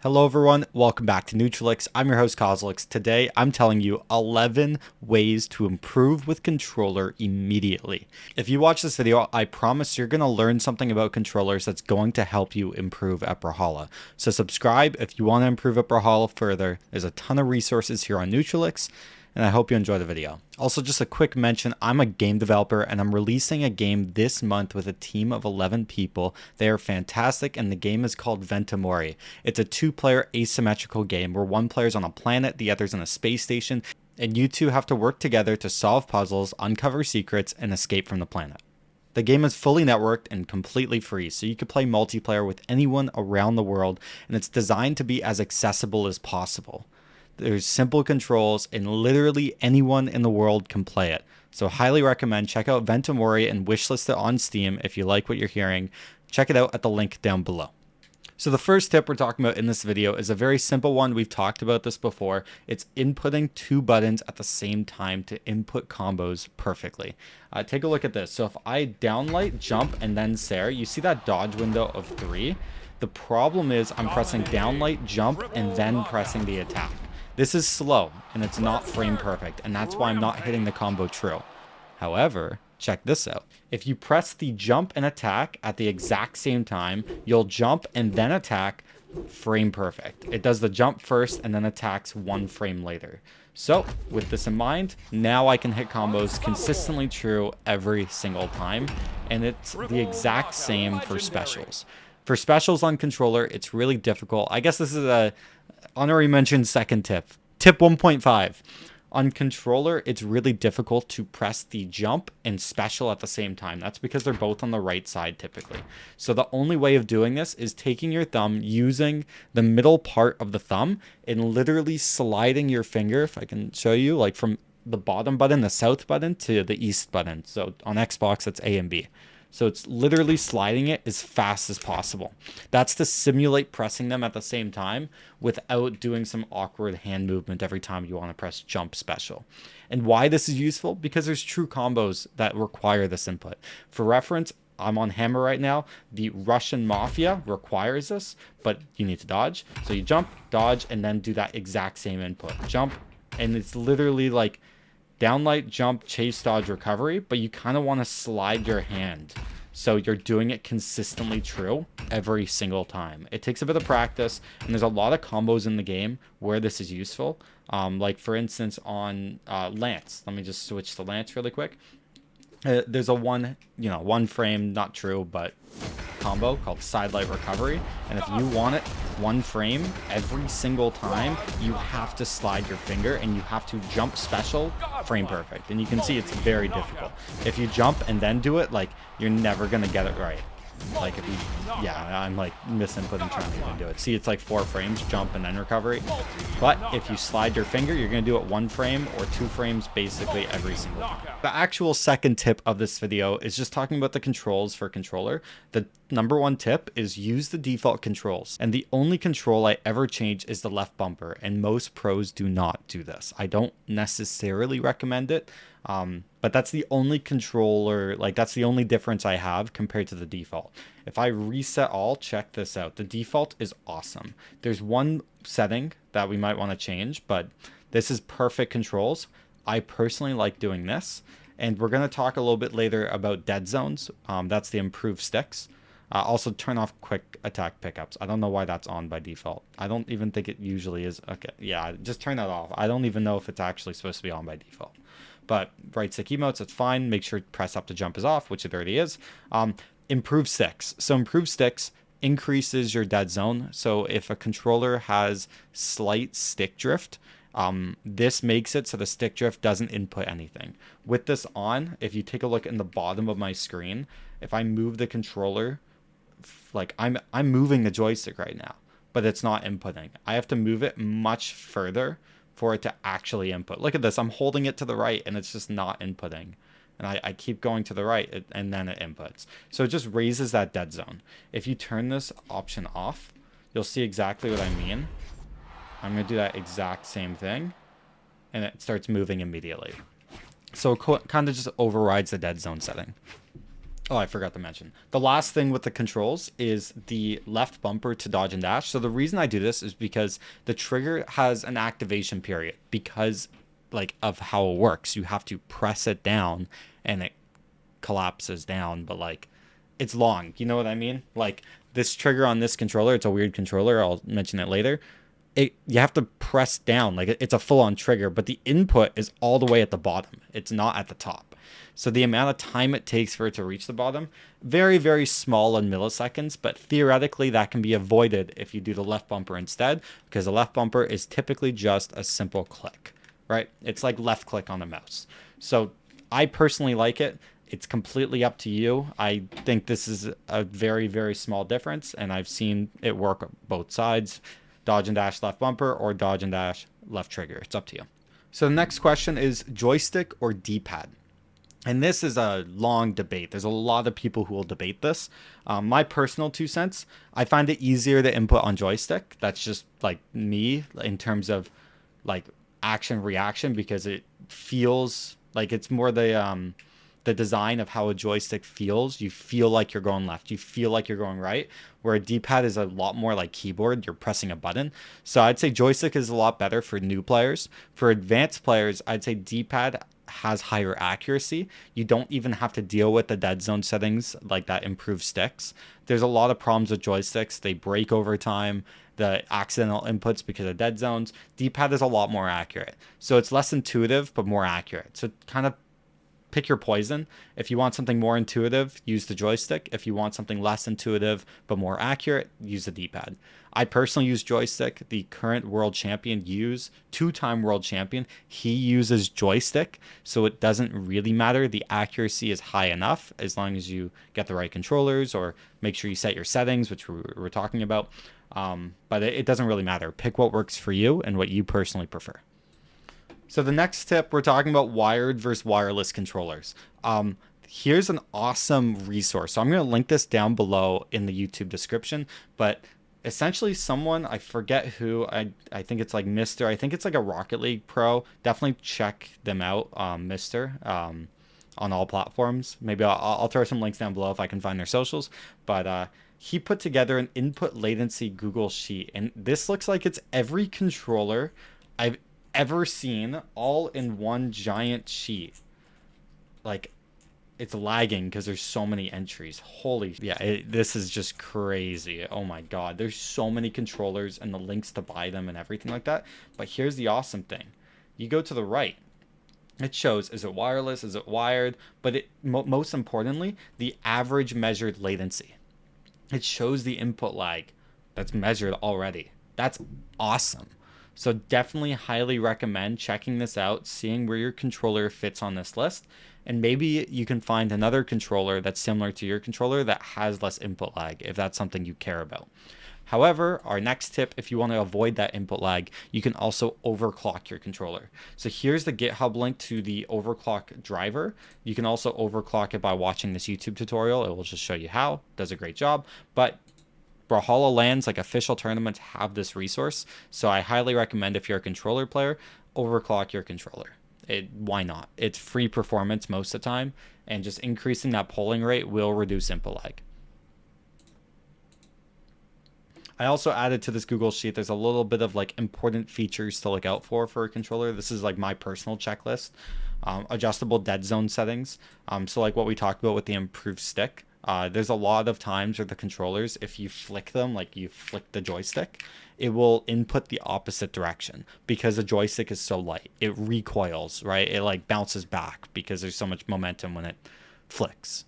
Hello everyone, welcome back to Neutralix. I'm your host cosolix. Today I'm telling you 11 ways to improve with controller immediately. If you watch this video, I promise you're going to learn something about controllers that's going to help you improve at Brawlhalla. So subscribe if you want to improve at Brawlhalla further. There's a ton of resources here on Neutralix, and I hope you enjoy the video. Also, just a quick mention, I'm a game developer and I'm releasing a game this month with a team of 11 people. They are fantastic and the game is called VENTOMORI. It's a two-player asymmetrical game where one player's on a planet, the other's on a space station, and you two have to work together to solve puzzles, uncover secrets, and escape from the planet. The game is fully networked and completely free, so you can play multiplayer with anyone around the world, and it's designed to be as accessible as possible. There's simple controls and literally anyone in the world can play it. So highly recommend check out VENTOMORI and wishlist it on Steam if you like what you're hearing. Check it out at the link down below. So the first tip we're talking about in this video is a very simple one. We've talked about this before. It's inputting two buttons at the same time to input combos perfectly. Take a look at this. So if I downlight, jump, and then Sarah, you see that dodge window of 3? The problem is I'm pressing downlight, jump, and then pressing the attack. This is slow and it's not frame perfect, and that's why I'm not hitting the combo true. However, check this out. If you press the jump and attack at the exact same time, you'll jump and then attack frame perfect. It does the jump first and then attacks one frame later. So with this in mind, now I can hit combos consistently true every single time, and it's the exact same for specials. For specials on controller, it's really difficult. I guess this is a honorary mention second tip. Tip 1.5. On controller, it's really difficult to press the jump and special at the same time. That's because they're both on the right side typically. So the only way of doing this is taking your thumb, using the middle part of the thumb, and literally sliding your finger, if I can show you, like from the bottom button, the south button, to the east button. So on Xbox, that's A and B. So it's literally sliding it as fast as possible. That's to simulate pressing them at the same time without doing some awkward hand movement every time you want to press jump special. And why this is useful? Because there's true combos that require this input. For reference, I'm on hammer right now. The Russian Mafia requires this, but you need to dodge. So you jump, dodge, and then do that exact same input. Jump, and it's literally like downlight, jump, chase, dodge, recovery, but you kind of want to slide your hand so you're doing it consistently true every single time. It takes a bit of practice, and there's a lot of combos in the game where this is useful. Like for instance on Lance. Let me just switch to Lance really quick. There's a one frame, not true, but combo called sidelight recovery, and if you want it one frame every single time, you have to slide your finger and you have to jump special frame perfect, and you can see it's very difficult. If you jump and then do it, like, you're never gonna get it right. Like if you, yeah, I'm like misinputting trying to even do it. See, it's like 4 frames, jump and then recovery. But if you slide your finger, you're gonna do it 1 frame or 2 frames basically every single time. The actual second tip of this video is just talking about the controls for controller. The number 1 tip is use the default controls. And the only control I ever change is the left bumper, and most pros do not do this. I don't necessarily recommend it. But that's the only controller, like that's the only difference I have compared to the default. If I reset all, check this out. The default is awesome. There's one setting that we might want to change, but this is perfect controls. I personally like doing this, and we're going to talk a little bit later about dead zones. That's the improved sticks. Also turn off quick attack pickups. I don't know why that's on by default. I don't even think it usually is. Okay, yeah, just turn that off. I don't even know if it's actually supposed to be on by default. But right stick emotes, it's fine. Make sure press up to jump is off, which it already is. Improved sticks. So improved sticks increases your dead zone. So if a controller has slight stick drift, this makes it so the stick drift doesn't input anything. With this on, if you take a look in the bottom of my screen, if I move the controller, like I'm moving the joystick right now, but it's not inputting. I have to move it much further for it to actually input. Look at this, I'm holding it to the right and it's just not inputting. And I keep going to the right and then it inputs. So it just raises that dead zone. If you turn this option off, you'll see exactly what I mean. I'm gonna do that exact same thing and it starts moving immediately. So it kind of just overrides the dead zone setting. Oh, I forgot to mention. The last thing with the controls is the left bumper to dodge and dash. So the reason I do this is because the trigger has an activation period because like of how it works. You have to press it down and it collapses down, but like it's long. You know what I mean? Like this trigger on this controller, it's a weird controller. I'll mention it later. You have to press down like it's a full-on trigger, but the input is all the way at the bottom. It's not at the top. So the amount of time it takes for it to reach the bottom, very, very small in milliseconds, but theoretically that can be avoided if you do the left bumper instead, because the left bumper is typically just a simple click, right? It's like left click on a mouse. So I personally like it. It's completely up to you. I think this is a very, very small difference, and I've seen it work both sides. Dodge and dash left bumper or dodge and dash left trigger. It's up to you. So the next question is joystick or D-pad. And this is a long debate. There's a lot of people who will debate this. My personal 2 cents, I find it easier to input on joystick. That's just like me in terms of like action reaction, because it feels like it's more the design of how a joystick feels. You feel like you're going left. You feel like you're going right, where a D-pad is a lot more like keyboard. You're pressing a button. So I'd say joystick is a lot better for new players. For advanced players, I'd say D-pad has higher accuracy. You don't even have to deal with the dead zone settings like that improve sticks. There's a lot of problems with joysticks. They break over time. The accidental inputs because of dead zones. D-pad is a lot more accurate. So it's less intuitive, but more accurate. So kind of pick your poison. If you want something more intuitive, use the joystick. If you want something less intuitive but more accurate, use the D-pad. I personally use joystick. The current world champion, two-time world champion, he uses joystick, so it doesn't really matter. The accuracy is high enough as long as you get the right controllers or make sure you set your settings, which we're talking about. But it doesn't really matter. Pick what works for you and what you personally prefer. So the next tip, we're talking about wired versus wireless controllers. Here's an awesome resource. So I'm going to link this down below in the YouTube description, but essentially someone, I forget who, I think it's like Mr. I think it's like a Rocket League pro. Definitely check them out, Mr. On all platforms. Maybe I'll throw some links down below if I can find their socials. But he put together an input latency Google sheet, and this looks like it's every controller I've ever seen all in one giant sheet. Like, it's lagging because there's so many entries. Holy yeah, this is just crazy. Oh my god, there's so many controllers and the links to buy them and everything like that. But here's the awesome thing. You go to the right, it shows, is it wireless, is it wired, but it most importantly, the average measured latency. It shows the input lag that's measured already. That's awesome. So definitely highly recommend checking this out, seeing where your controller fits on this list, and maybe you can find another controller that's similar to your controller that has less input lag if that's something you care about. However, our next tip, if you want to avoid that input lag, you can also overclock your controller. So here's the GitHub link to the overclock driver. You can also overclock it by watching this YouTube tutorial. It will just show you how. It does a great job. But Brawlhalla lands, like official tournaments, have this resource. So I highly recommend, if you're a controller player, overclock your controller. Why not? It's free performance most of the time, and just increasing that polling rate will reduce input lag. I also added to this Google Sheet, there's a little bit of like important features to look out for a controller. This is like my personal checklist. Adjustable dead zone settings. So like what we talked about with the improved stick. There's a lot of times where the controllers, if you flick them, like you flick the joystick, it will input the opposite direction because the joystick is so light. It recoils, right? It like bounces back because there's so much momentum when it flicks.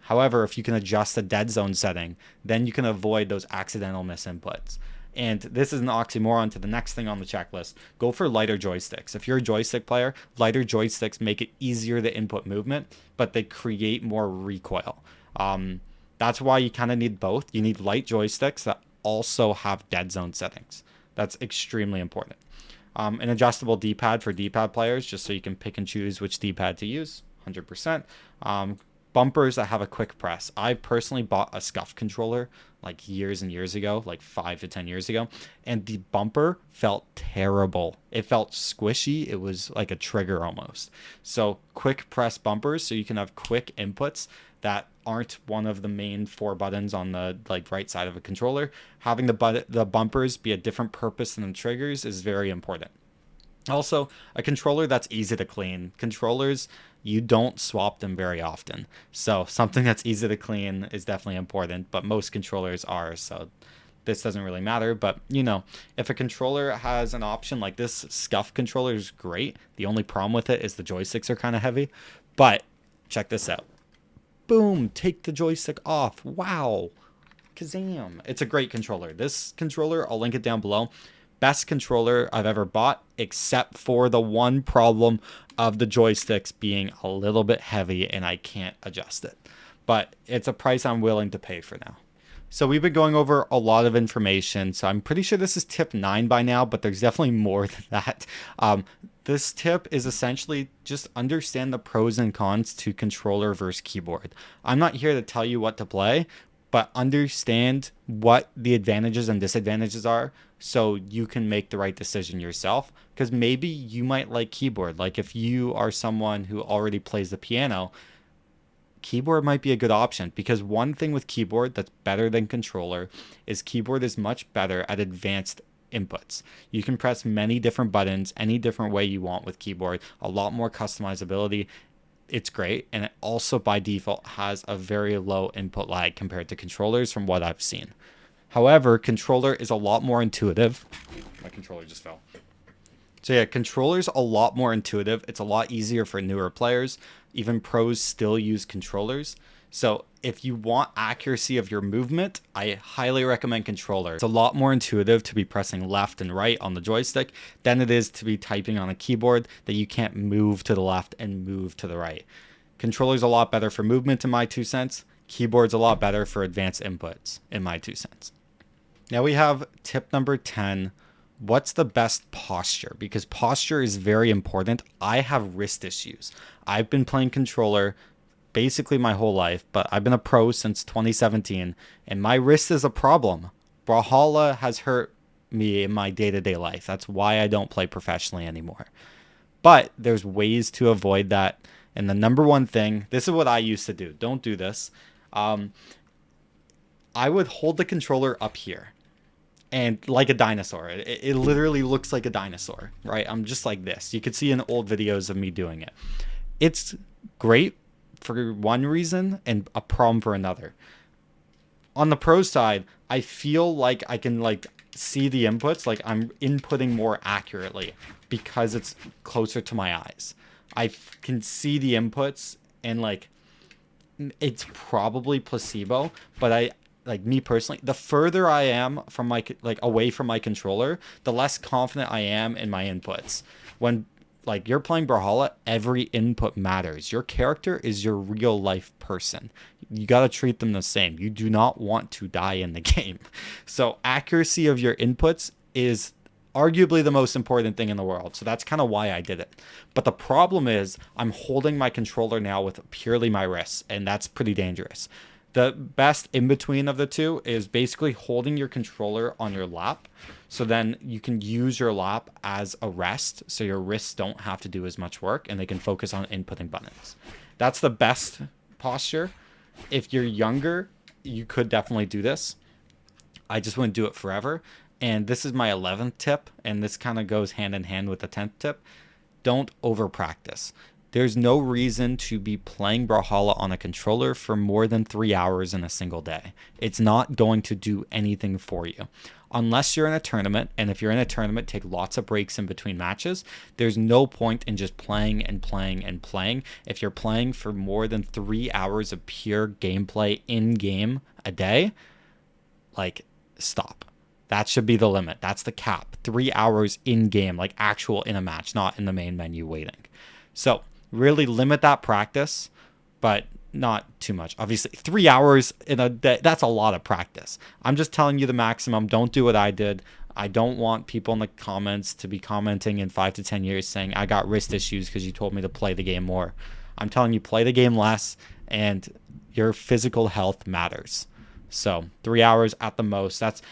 However, if you can adjust the dead zone setting, then you can avoid those accidental misinputs. And this is an oxymoron to the next thing on the checklist. Go for lighter joysticks. If you're a joystick player, lighter joysticks make it easier to input movement, but they create more recoil. That's why you kind of need both. You need light joysticks that also have dead zone settings. That's extremely important. An adjustable D-pad for D-pad players, just so you can pick and choose which D-pad to use, 100%. Bumpers that have a quick press. I personally bought a scuff controller like years and years ago, like 5 to 10 years ago, and the bumper felt terrible. It felt squishy. It was like a trigger almost. So quick press bumpers, so you can have quick inputs that aren't one of the main 4 buttons on the like right side of a controller. Having the bumpers be a different purpose than the triggers is very important. Also, a controller that's easy to clean. Controllers, you don't swap them very often. So something that's easy to clean is definitely important, but most controllers are, so this doesn't really matter. But, you know, if a controller has an option like this, Scuff controller is great. The only problem with it is the joysticks are kind of heavy. But check this out. Boom, take the joystick off. Wow. Kazam. It's a great controller. This controller, I'll link it down below. Best controller I've ever bought, except for the one problem of the joysticks being a little bit heavy and I can't adjust it. But it's a price I'm willing to pay for now. So we've been going over a lot of information. So I'm pretty sure this is tip 9 by now, but there's definitely more than that. This tip is essentially just understand the pros and cons to controller versus keyboard. I'm not here to tell you what to play, but understand what the advantages and disadvantages are so you can make the right decision yourself. Because maybe you might like keyboard. Like if you are someone who already plays the piano, keyboard might be a good option, because one thing with keyboard that's better than controller is keyboard is much better at advanced inputs. You can press many different buttons any different way you want with keyboard, a lot more customizability. It's great, and it also by default has a very low input lag compared to controllers from what I've seen. However, controller is a lot more intuitive. My controller just fell. So yeah, controller's a lot more intuitive. It's a lot easier for newer players. Even pros still use controllers. So if you want accuracy of your movement, I highly recommend controller. It's a lot more intuitive to be pressing left and right on the joystick than it is to be typing on a keyboard that you can't move to the left and move to the right. Controller's a lot better for movement in my 2 cents. Keyboard's a lot better for advanced inputs in my 2 cents. Now we have tip number 10. What's the best posture? Because posture is very important. I have wrist issues. I've been playing controller basically my whole life, but I've been a pro since 2017, and my wrist is a problem. Brawlhalla has hurt me in my day-to-day life. That's why I don't play professionally anymore. But there's ways to avoid that. And the number one thing, this is what I used to do. Don't do this. I would hold the controller up here. And like a dinosaur. It literally looks like a dinosaur, right? I'm just like this. You could see in old videos of me doing it. It's great for one reason and a problem for another. On the pro side, I feel like I can like see the inputs, like I'm inputting more accurately because it's closer to my eyes. I can see the inputs, and like it's probably placebo, but like me personally, the further I am from my like away from my controller, the less confident I am in my inputs. When like you're playing Brawlhalla, every input matters. Your character is your real life person. You got to treat them the same. You do not want to die in the game. So accuracy of your inputs is arguably the most important thing in the world. So that's kind of why I did it. But the problem is I'm holding my controller now with purely my wrists, and that's pretty dangerous. The best in between of the two is basically holding your controller on your lap. So then you can use your lap as a rest. So your wrists don't have to do as much work and they can focus on inputting buttons. That's the best posture. If you're younger, you could definitely do this. I just wouldn't do it forever. And this is my 11th tip. And this kind of goes hand in hand with the 10th tip. Don't over practice. There's no reason to be playing Brawlhalla on a controller for more than 3 hours in a single day. It's not going to do anything for you. Unless you're in a tournament, and if you're in a tournament, take lots of breaks in between matches. There's no point in just playing and playing and playing. If you're playing for more than 3 hours of pure gameplay in-game a day, like, stop. That should be the limit. That's the cap. 3 hours in-game, like actual in a match, not in the main menu waiting. So really limit that practice, but not too much. Obviously, 3 hours in a day, that's a lot of practice. I'm just telling you the maximum. Don't do what I did. I don't want people in the comments to be commenting in 5 to 10 years saying, I got wrist issues because you told me to play the game more. I'm telling you, play the game less, and your physical health matters. So 3 hours at the most. That's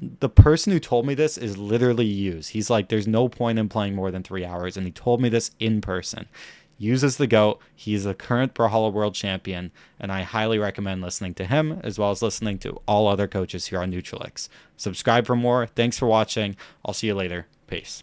the person who told me this is literally Hughes. He's like, there's no point in playing more than 3 hours. And he told me this in person. uses the GOAT. He's a current Brawlhalla World Champion, and I highly recommend listening to him as well as listening to all other coaches here on Neutralix. Subscribe for more. Thanks for watching. I'll see you later. Peace.